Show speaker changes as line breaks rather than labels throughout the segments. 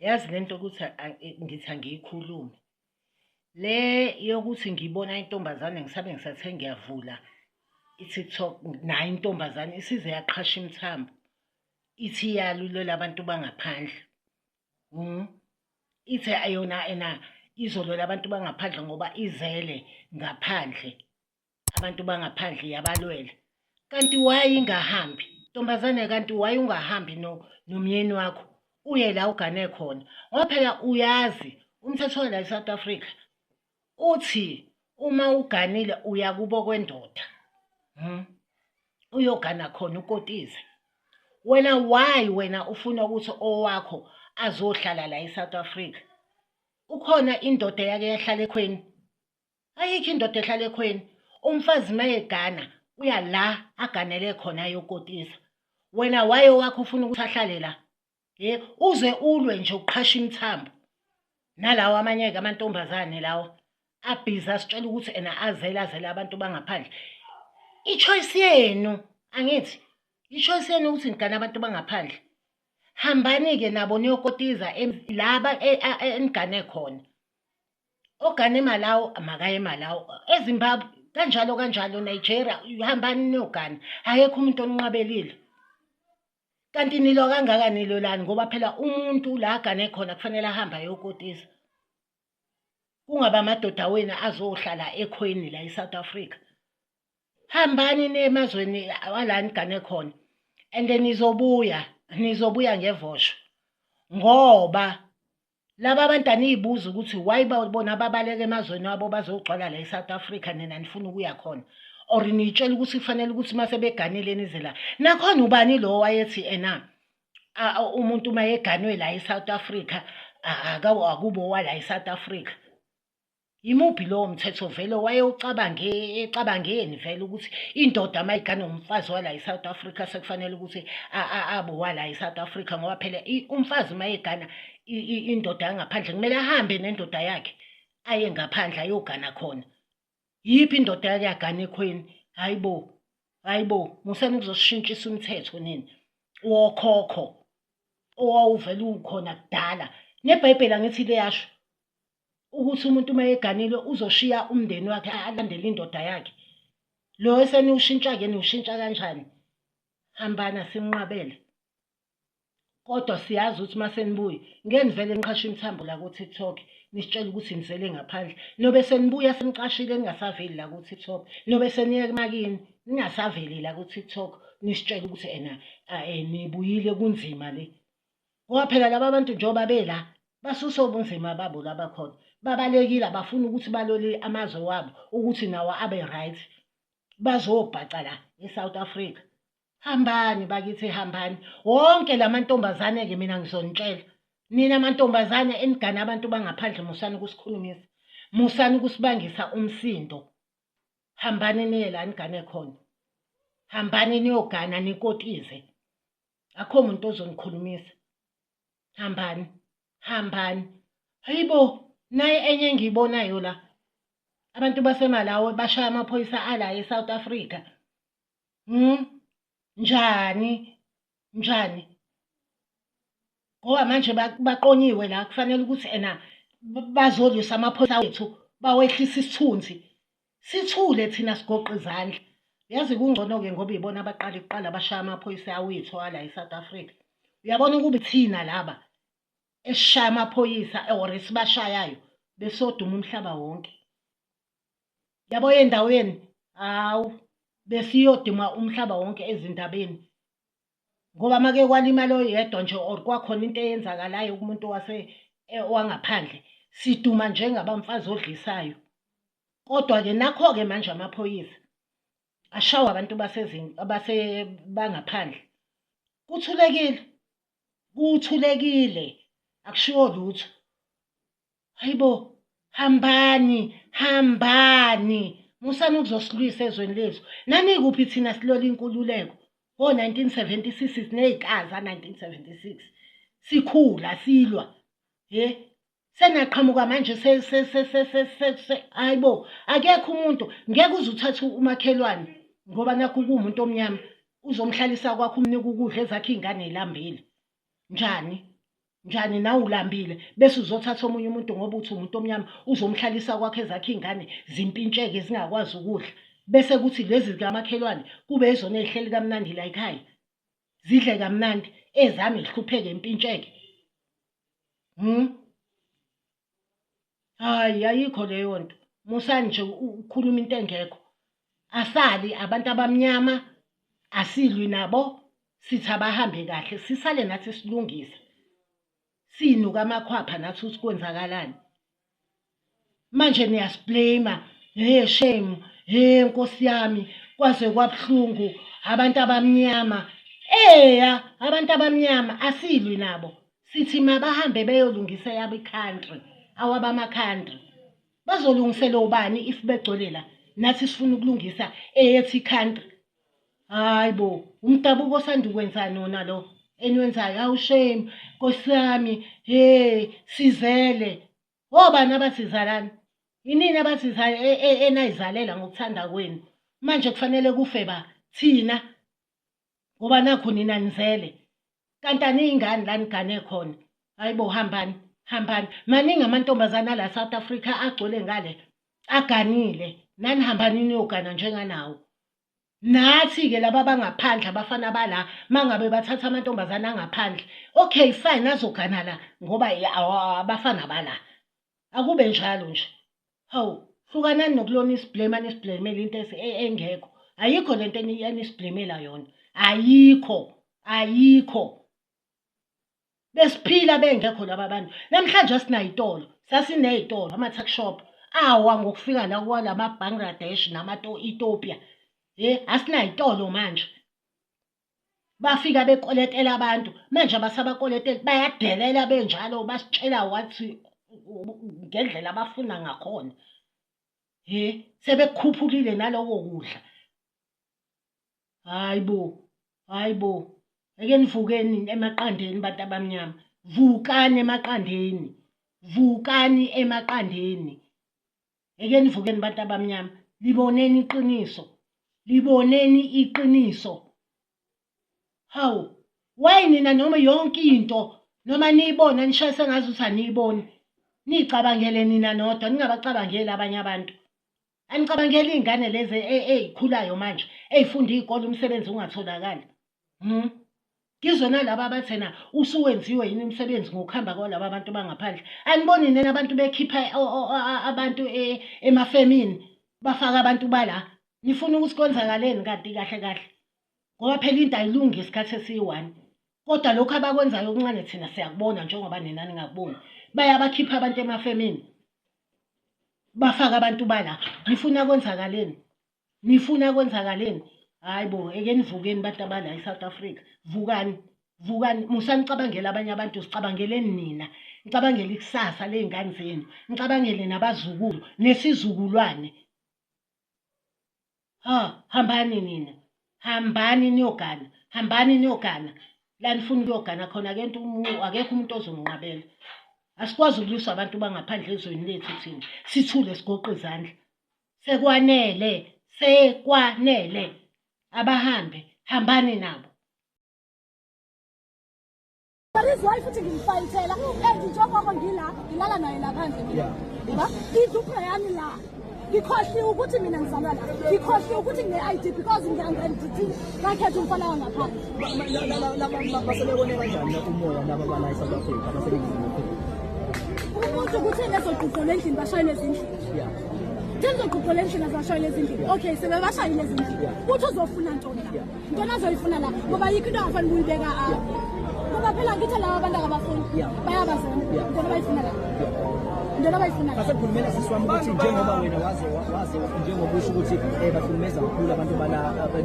Yazi lento ukuthi ngithi angiyikhulumi. Le yokuthi ngibona intombazane ngisabe ngisathe ngiyavula i-TikTok nayo intombazane isize yaqhasha imthambo. Ithi iyalulela abantu bangaphandle. Ithi ayona ena izolola abantu bangaphandle ngoba izele ngaphandle. Abantu bangaphandle yabalwele. Kanti why ingahambi? Ntombazane kanti why ungahambi nomyeni wakho? Uye la ugane khona. Ngoba phela uyazi umthetho la eSouth Africa uthi uma uganile uya kubo kwendoda. Uyogana khona ukotize. Wena why wena ufuna ukuthi owakho azohlala la eSouth Africa? Ukhona indoda yake yahlala ekhweni? Ayikho indoda ehlala ekhweni. Umfazi mayegana uya la aganele khona ayokotiza. Wena why wakho ufuna ukuthi ahlale la? Uze ulwe nje uqhasha imthambo. Nalawo amanye-ke amantombazane lawo abhiza asitshela ukuthi ena azele abantu bangaphandle. I-choice yenu, angithi i-choice yenu ukuthi nigane abantu bangaphandle. Hambani-ke nabo niyokotiza laba enigane khona. Ogane eMalawi amakaye eMalawi. EZimbabwe kanjalo Nigeria hambani niyogana. Akekho umuntu onqabelile. Kanti nilo kangaka nilolani ngoba phela umuntu la agane khona kufanele ahambe ayokotiza. Kungaba amadoda wena azohlala ekhweni la eSouth Africa. Hambani nemazweni wala nigane khona. And then nizobuya ngevosho. Ngoba laba abantu aniyibuza ukuthi why bona babaleka emazweni wabo bazogcwala la eSouth Africa nina nifuna ukuya khona. Or nitshela ukuthi kufanele ukuthi mase beganile nize la. Nakhona ubani lo wayethi ena umuntu mayeganwe la eSouth Africa akubo wala eSouth Africa. Yimuphi lo mthetho vele ecabangeni vele ukuthi indoda mayigana umfazi wala eSouth Africa sekufanele ukuthi abo wala eSouth Africa ngoba phela umfazi mayegana indoda yangaphandle kumele ahambe nendoda yakhe aye ngaphandle ayogana khona. Yiphi indoda yake yagana ekhweni? Hayibo museni kuzosishintshisa umthetho nini wokhokho owawuvela ukhona kudala. NeBhayibheli angithi liyasho ukuthi umuntu mayeganile uzoshiya umndeni wakhe alandele indoda yakhe. Lo eseniwushintsha-ke niwushintsha kanjani? Hambana simnqabele. Kodwa siyazi ukuthi masenibuye ngeke nivele niqhashe imthambo la ku-TikTok nisitshela ukuthi nizele ngaphandle. Nobe senibuya seniqashile ningasaveli la ku-TikTok. Nobe seniye emakini ningasaveli la ku-TikTok nisitshela ukuthi ena nibuyile kunzima le. Ngoba phela laba abantu njengoba bela basusa ubunzima babo laba khona. Babalekile abafuna ukuthi balole amazwe wabo ukuthi nawo abe right. Bazobhaca la eSouth Africa. Hambani bakithi hambani. Wonke lamantombazane-ke mina ngizonitshela. Nina amantombazane enigana abantu bangaphandle musani ukusikhulumisa. Musani ukusibangisa umsindo. Hambani niye la nigane khona. Hambani niyogana nikotize. Akho umuntu ozonikhulumisa. Hambani. Hayibo naye enye engiyibonayo la. Abantu baseMalawi bashaya amaphoyisa ala eSouth Africa. Njani? Ngoba manje baqonyiwe la kufanele ukuthi ena bazolwisa amaphoyisa wethu bawehlisa isithunzi. Sithule thina sigoqa izandla. Yazi kungcono-ke ngoba ibona abaqala bashaya amaphoyisa awethu ala eSouth Africa. Uyabona ukuba thina laba esishaya amaphoyisa or esibashayayo besoduma umhlaba wonke. Yabo endaweni besiyoduma umhlaba wonke ezindabeni. Ngoba make kwalimala oyedwa nje or kwakhona into eyenzakalayo kumuntu wangaphandle siduma njengabamfazi odlisayo. Kodwa-ke nakho-ke manje amaphoyisa ashawa abantu bangaphandle. Kuthulekile akushiwo lutho. Hayibo hambani musani ukuzosilwisa ezweni lethu. Nanikuphi thina silola inkululeko ngo-1976 siney'kaza 1976 sikhula silwa. Senaqhamuka manje hayibo akekho umuntu ngeke uze uthathe umakhelwane ngoba nakho kuwumuntu omnyama uzomhlalisa kwakho umnika ukudla ezakhe iy'ngane ey'lambile. Njani? njani na ulambile bese uzothatha omunye umuntu ngoba uthi umuntu omnyama uzomhlalisa kwakhe ezakhe ingane zimpintsheke zingakwazi ukudla bese kuthi lezi zikamakhelwane kube ezona ezihleli kamnandi la ekhaya zidle kamnandi ezami zihlupheke impintsheke hayi ayikho leyo nto musani nje ukhuluma into engekho asali abantu abamnyama asilwi nabo sithi abahambe kahle sisale nathi silungisa sinuka amakhwapha nathi uthi kwenzakalani manje niyasiblame shame nkosi yami kwaze kwabuhlungu abantu abamnyama abantu abamnyama asilwi nabo sithi mabahambe beyolungisa yabo country awabama country bazolungisela ubani if begcolela nathi sifuna ukulungisa eyethi country hayibo umdabuko osanda ukwenza nona lo eniwenzayo awu shame nkosi yami sizele obani abasizalana inini abasizayo enayizalela ngokuthanda kwenu manje kufanele kufe ba thina ngoba nakho nina nizele kanti aniyingane la nigane khona hayibo hambani maningi amantombazana la South Africa agcwele ngale aganile nani hambani niyogana njenganawo nathi-ke laba bangaphandle abafana bala mangabe bathatha amantombazana angaphandle okay fine azogana la ngoba abafana bala akube njalo nje hawu hlukanani nokulona isibhlema nisibhlemela into engekho ayikho lento enisibhlemela yona ayikho besiphila bengekho laba bantu namhlanje sinayitolo sasineyitolo ama-tuck shop awa ngokufika la kwalama Bangladesh nama-Ethiopia asinayitolo manje bafika bekoletela abantu manje abasabakoleteli bayadelela benjalo basitshela wathi ngendlela abafuna ngakhona sebekukhuphulile naloko kudla hayibo ake nivukeni emaqandeni bantu abamnyama vukani emaqandeni ake nivukeni bantu abamnyama liboneni iqiniso hawu why nina noma yonke into noma niyibona nishaye sengazi ukuthi aniyiboni nicabangele nina nodwa ningabacabangeli abanye abantu anicabangeli iy'ngane lezi ey'khulayo manje ey'funda iy'kole umsebenzi ungatholakali ngizona laba abathena usuwenziwe yini umsebenzi ngokuhamba kwalaba abantu bangaphandle aniboni nina abantu bekhipha abantu emafemini bafaka abantu bala nifuna ukuthi kwenzakaleni kanti kahle ngoba phela into ayilungi isikhathi esiyi-1 kodwa lokhu abakwenzayo okuncane thina siyakubona njengoba nina ningakuboni bayabakhipha abantu emafemini bafaka abantu bala nifuna kwenzakaleni hayibo eke nivukeni bantu abala eSouth Africa vukani musanicabangela abanye abantu sicabangeleni nina nicabangele ikusasa ley'ngane zenu nicabangele nabazukulu nesizukulwane hambani nina hambani niyogana la nifuna ukuyogana khona akekho umuntu ozonqabela asikwazi ukulwisa abantu bangaphandle ezweni lethu thina sithule sigoqe izandla sekwanele hambani nabo
Izwayi futhi ngimfayithela njengoba ngilala naye laphandle mina idupha yami la ngikhohliwe ukuthi mina ngizalwa la ngikhohliwe ukuthi ngine-ID because ngiyangendithi ngakhetha umfana wangaphandle
basebebone kanjani umoya laba bala eSouth Africa
umuntu ukuthi nezogqugqula endlini bashayele ezindlini ngizogqugqula endlini azashayele ezindlini okay sebebashayile ezindlini ukuthi uzofuna ntoni la ntona azoyifuna la ngoba yikho into angafanele ukuyibeka ngoba phela ngithi laba abantu akabafuni bayabazana ntona bayifuna la
Asekhulumela sisi wami ukuthi njengoba wena waze njengoba usho ukuthi bahlukumeza kakhulu abantu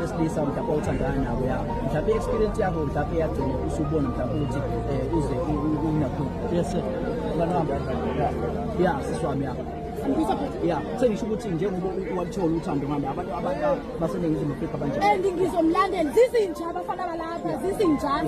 besilisa mhlawumbe othandana nabo mhlawumbe i-experience yakho mhlawumbe yagcina usubona mhlawumbe ukuthi uze unakhona yes sir sisi wami Yeah, sengisho ukuthi njengoba waluthola uthando ngale abantu baseNingizimu Afrika abanjani.
And ngizomlandela zizinja abafana balapha zizinja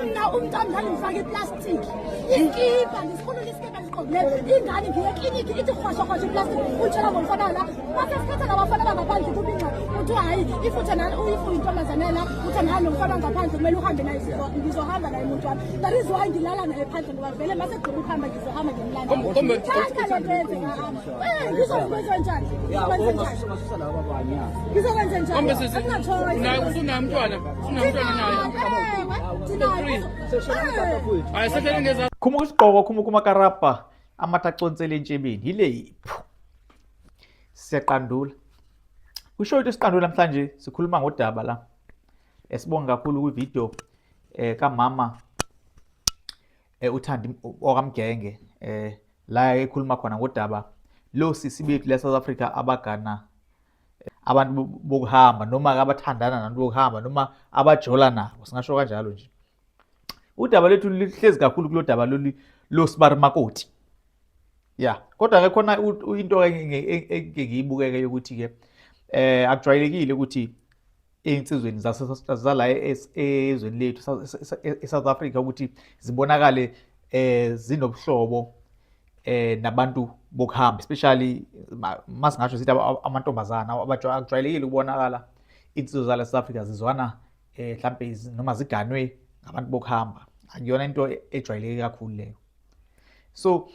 mina umntwana ngifake iplastic iskipa ngisikhulula iskipa ngiqobile ingane ngiye eklinikhi ithi khwasha iplastic utshela ngomfana la mase sikhetha labafana bangaphandle kubinqa uthi hayi ifuthe nalo uyintombazanela uthi nalo umfana ngaphandle kumele uhambe naye ngizohamba naye umuntu wami that is why ngilala naye phandle ngoba vele mase gqoka ukuhamba ngizohamba ngimlanda ngizokwenza njani
khuma usigqoko khuma kumakarapa amatacontsele entshebeni yile yipho siyaqandula kusho ukuthi siqandula namhlanje sikhuluma ngodaba la esibonga kakhulu kwivideo kamama uthandi okamgenge la ekhuluma khona ngodaba lo sisi bethu la South Africa abagana abantu bokuhamba noma abathandana nabantu bokuhamba noma abajola nabo singasho kanjalo nje udaba lethu lihlezi kakhulu kulo daba lo Sibari Makoti yeah kodwa ke khona into engiyibukeke yokuthi ke akujwayelekile ukuthi einsizweni zala ezweni lethu eSouth Africa ukuthi zibonakale zinobuhlobo nabantu bokuhamba especially masingasho sithi amantombazana akujwayelekile ukubonakala insizwe zala South Africa zizwana mhlambe noma ziganwe ngabantu bokuhamba akuyona into ejwayeleke kakhulu leyo so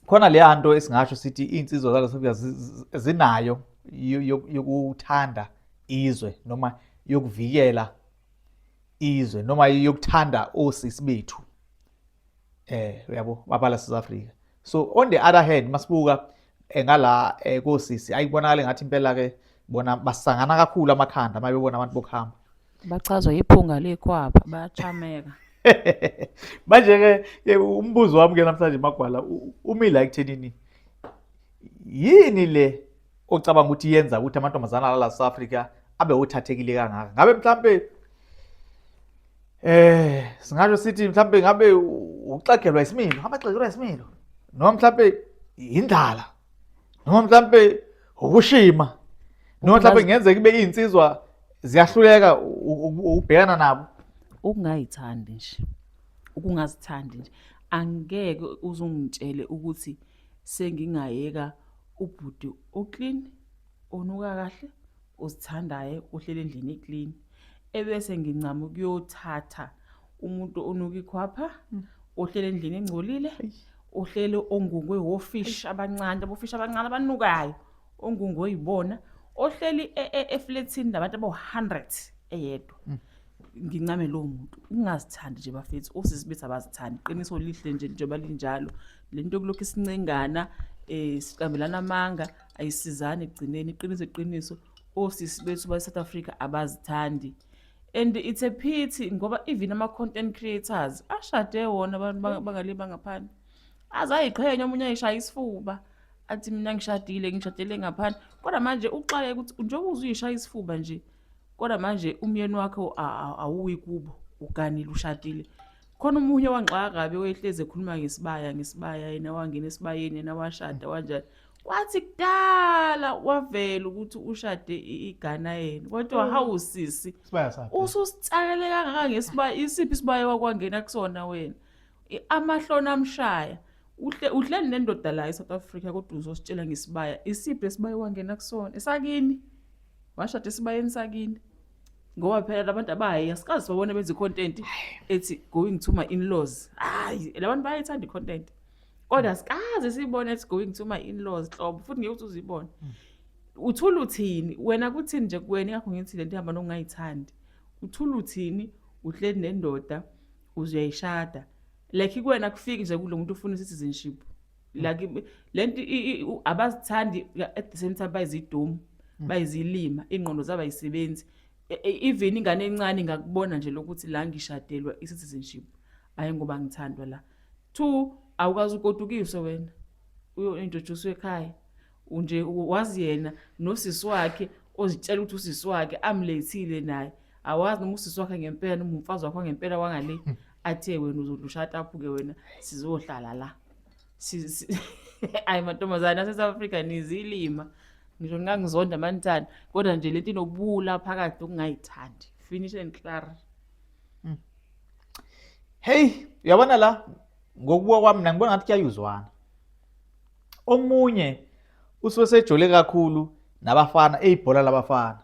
khona le nto esingasho sithi insizwe zala South Africa zinayo yokuthanda izwe noma yokuvikela izwe noma yokuthanda osisi bethu uyabo babala South Africa so on the other hand masibuka ngala kosisi ayibonakala ngathi impela ke bona basangana kakhulu amakhanda mabebona abantu bokuhamba
bachazwa iphunga lekhwapha bayachameka
manje ke umbuzo wami ke namhlanje Magwala umila ekuthenini yini le ocabanga ukuthi yenza ukuthi amantombazana la South Africa abe uthathekile kangaka ngabe mhlambe singasho sithi mhlambe ngabe uxagelwa isimilo abaxagelwa isimilo noma mhlambe indlala noma mhlambe ukushima noma mhlambe ngenzeka ibe insizwa ziyahluleka ubhekana nabo
ukungayithandi nje ukungazithandi nje angeke uzungitshele ukuthi sengingayeka ubhuti oclean onuka kahle uzithandaye uhlele endlini eclean ebese ngincama ukuyothatha umuntu onuka ikhwapha ohlele endlini engcolile ohlele ongungwe wofish abancane abofish abancane abanukayo ongungwe oyibona ohleli eflatini nabantu abo100 eyedwa ngincame lo muntu ungazithandi nje bafethu osisibithi abazithandi qiniso lihle nje njengoba linjalo lento kulokho isincengana siqambelana amanga ayisizane egcineni iqiniso osisi bethu ba South Africa abazithandi and it's a pity ngoba even ama content creators ashade wona abantu bangale bangaphandle azayiqhenya umunye ayishaya isifuba athi mina ngishadele ngaphandle kodwa manje uxaye ukuthi njengoba uzuyishaya isifuba nje kodwa manje umyeni wakhe awuyi kubo uganile ushadile khona umunye wangixaka kabe wehleze ekhuluma ngesibaya yena wangena esibayeni yena washada kanjani kwathi kudala wavela ukuthi ushade igana yena kodwa hawusisi ususitsakele kangaka ngesibaya isiphi isibaya wakwangena kusona wena amahlona amshaya uhleli nendoda la eSouth Africa kodwa uzositshela ngesibaya isiphi esibaya wangena kusona esakini washada esibayeni sakini ngoba phela labantu abayi asikazi babone benza icontent ethi going to my in-laws hayi labantu bayayithanda icontent kodwa asikaze sibone ethi going to my in-laws hlobo futhi ngeke uzibone uthula uthini wena kuthini nje kuwena yakho ngithi lento ihamba nongayithandi uthula uthini uhleli nendoda uzuyayishada like kuwena kufiki nje kulo muntu ufuna citizenship like lento abazithandi at the same time bayizidumo bayizilima ingqondo zaba yisebenzi even ingane encane ngakubona nje lokuthi la ngishadelwa i-citizenship ayi ngoba ngithandwa la 2 awukazi ukodukiswe wena uyo-introduce ekhaya unje wazi yena nosisi wakhe ozitshela ukuthi usisi wakhe amlethile naye awazi noma usisi wakhe ngempela noma umfazi wakhe ngempela wangale athe wena uzodushata aphuke wena sizohlala la Ayi mantombazane ase-South Africa nizilima. Ngisho ngangizonda manithanda kodwa nje lento inobula phakathi okungayithandi. Finish and clear.
Hey, uyabona la ngokubuka kwami mina ngibona ngathi kuyayuzwana. Omunye usesejole kakhulu nabafana eyibhola labafana.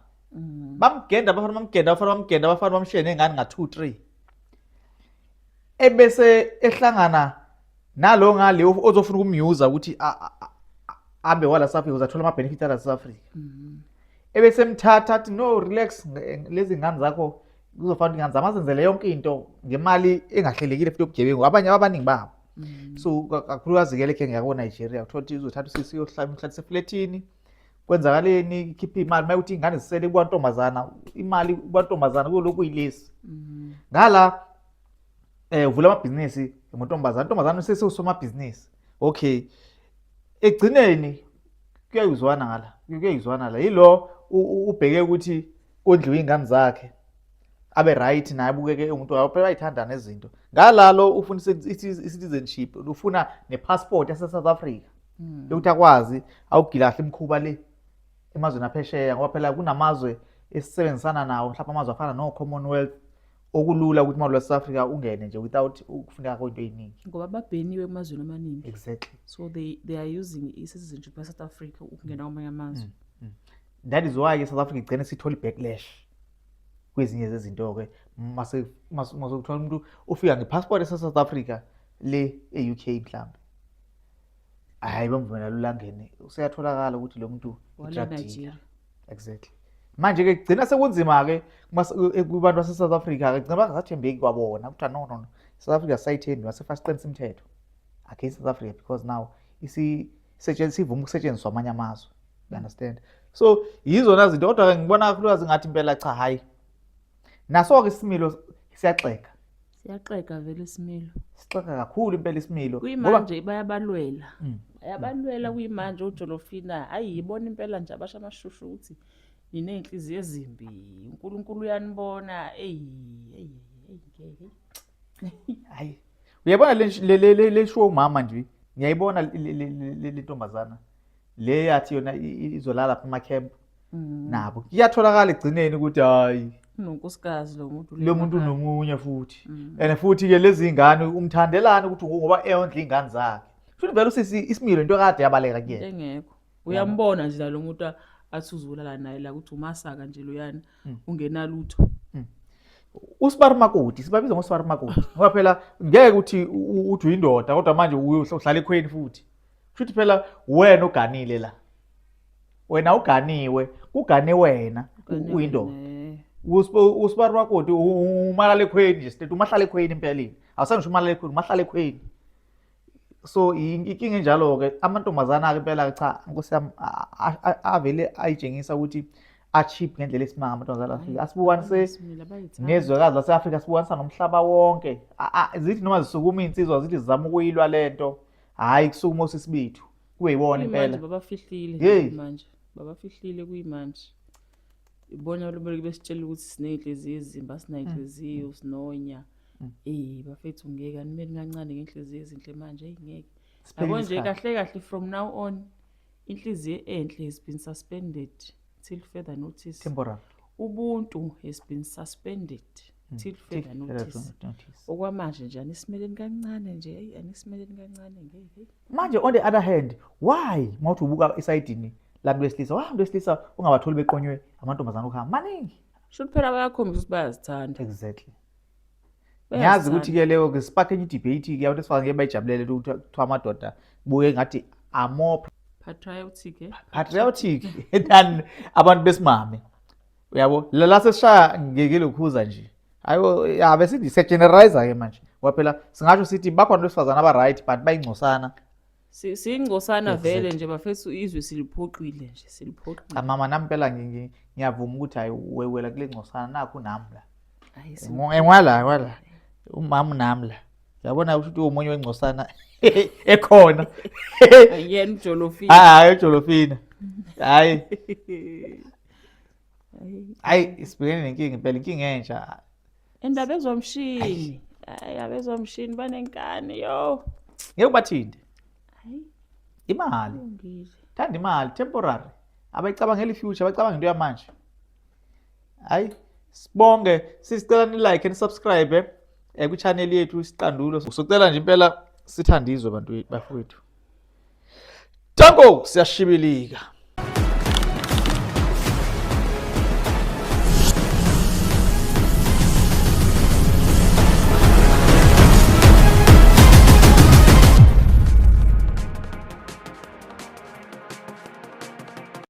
Bamgenda abafana bamshiye nengane nga2 3. Ebese ehlangana nalo ngale ozofuna ukumyuza ukuthi abe wala South Africa uzathola ama benefits ala South Africa. Ebese emthatha athi no relax lezi ngane zakho kuzofanele ingane zamazenzele yonke into ngemali engahlelekile futhi yobugebengu abanye abaningi babo. So kakhulukazi ke lekhe ngiyako Nigeria uthola ukuthi uzothatha usisi yohlala umhlalise flatini kwenzakaleni ikhipha imali mayuthi ingane zisele kwantombazana imali kwantombazana kuloko kuyilesi. Ngala uvula amabhizinisi ngontombazana usesusoma business. Okay. Egcineni kuyayizwana la yilo ubheke ukuthi kondliwe ingane zakhe abe right naye abukeke umuntu waphela ayithanda nezinto ngalalo ufuna i-citizenship ufuna nepassport yase-South Africa yokuthi akwazi awugilahle imkhuba le emazweni aphesheya ngoba phela kunamazwe esisebenzisana nawo mhlawumbe amazwe afana no-Commonwealth okulula ukuthi imali yaseSouth Africa ungene nje without ukufuneka into eziningi
ngoba babheniwe emazweni amaningi.
Exactly.
So they are using i-citizenship ya-South Africa ukungena kwamanye amazwe.
That is why South Africa igcine sithola i-backlash kwezinye zezinto-ke mase kuthola umuntu ufika ngepassport yase-South Africa le e-UK mhlawumbe hayi bamvumela ulangene useyatholakala ukuthi lo muntu
Nigeria.
Exactly. Manje-ke kugcina sekunzima-ke kubantu base-South Africa-ke kugcina bangasathembeki kwabona ukuthi no South Africa sayithembi masefaka siqinisa imithetho against South Africa because now sivuma ukusetshenziswa amanye amazwe. You understand? So yizona zinto kodwa-ke ngibona kakhulukazi ngathi impela cha hayi naso-ke isimilo siyaxega
vele isimilo
sixega kakhulu impela isimilo
kuyimanje bayabalwela kuyimanje uJolofina hayi yibona impela nje abasha amashushu ukuthi ninenhliziyo ezimbi uNkulunkulu uyanibona
hayi uyabona le show mama nje ngiyayibona le ntombazana le yathi yona izolala lapha ema-camp nabo kuyatholakala egcineni ukuthi hayi
unonkosikazi
lo muntu nomunye futhi and futhi-ke lezi ngane umthandelana ukuthi ngoba eyondla iy'ngane zakhe futhi vele usisi isimilo into kade yabaleka kuyena
engekho uyambona nje lo muntu athi uzulala naye la ukuthi umasaka nje loyana ungenalutho.
uSibari Makoti sibabiza ngoSibari Makoti ngoba phela ngeke ukuthi uthi uyindoda kodwa manje uhlala ekhweni futhi futhi phela wena uganile la wena uganiwe kugane wena uyindoda uSibari Makoti umalala ekhweni nje state umahlala ekhweni empeleni awusangisho umalala ekhweni umahlala ekhweni. So inkinga enjalo-ke amantombazana-ke impela cha nkosiyami avele ayitshengisa ukuthi acheap ngendlela esimanga amantombazana Afrika asibukanise nezwekazi lase-Afrika sibukanisa nomhlaba wonke zithi noma zisukuma iy'nsizwa zithi zizama ukuyilwa lento hhayi kusukuma osisi bethu kuyibona impela
babafihlile kuyimanje ibona balobeke besitshela ukuthi siney'nhliziyo ezimba sinay'nhliziyo sinonya bafethu ngeke animeni kancane ngenhliziyo ezinhle manje ngeke yabo nje kahle from now on inhliziyo enhle has been suspended till further notice.
Temporary.
Ubuntu has been suspended till further notice. Okwamanje nje anisimeleni kancane nje anisimeleni kancane ngeke
manje. On the other hand, why mawuthi ubuka esayidini labantu besilisa abantu besilisa ungabatholi beqonywe amantombazana okuhamba maningi
should phela bayakhombisa ukuthi bayazithanda.
Exactly. Ngiyazi ukuthi-ke leyo ke spark enye i-debate-ke abantu esifana ngeke bayijabulele ukuthi kuthiwa amadoda buke ngathi more patriotic than abantu besimame uyabo la sesishaya ngeke lokhuza nje ayo yabe sithi se-generalizer-ke manje ngoba phela singasho sithi bakhona besifazana aba-right but bayingcosana
siyingcosana vele nje bafethu izwe siliphoqile nje siliphoqile.
Mama nami phela ngiyavuma ukuthi hayi wewela kule ngcosana nakho nami la wala umama nami la yabona ukuthi umunye wengcosana ekhona
yena uJolofina
hayi uJolofina hayi isibhekene nenkinga impela inkinga entsha
endaba ezomshini abezomshini banenkani yo
ngeke bathinde
Hayi,
imali
kulungile.
thanda imali temporary abayicabangela i-future abayicabanga into yamanje. Hayi sibonge sisicela ni-like and subscribe kwi-channel yethu isiqandulo socela nje impela sithandizwe bafowethu. Tango siyashibilika.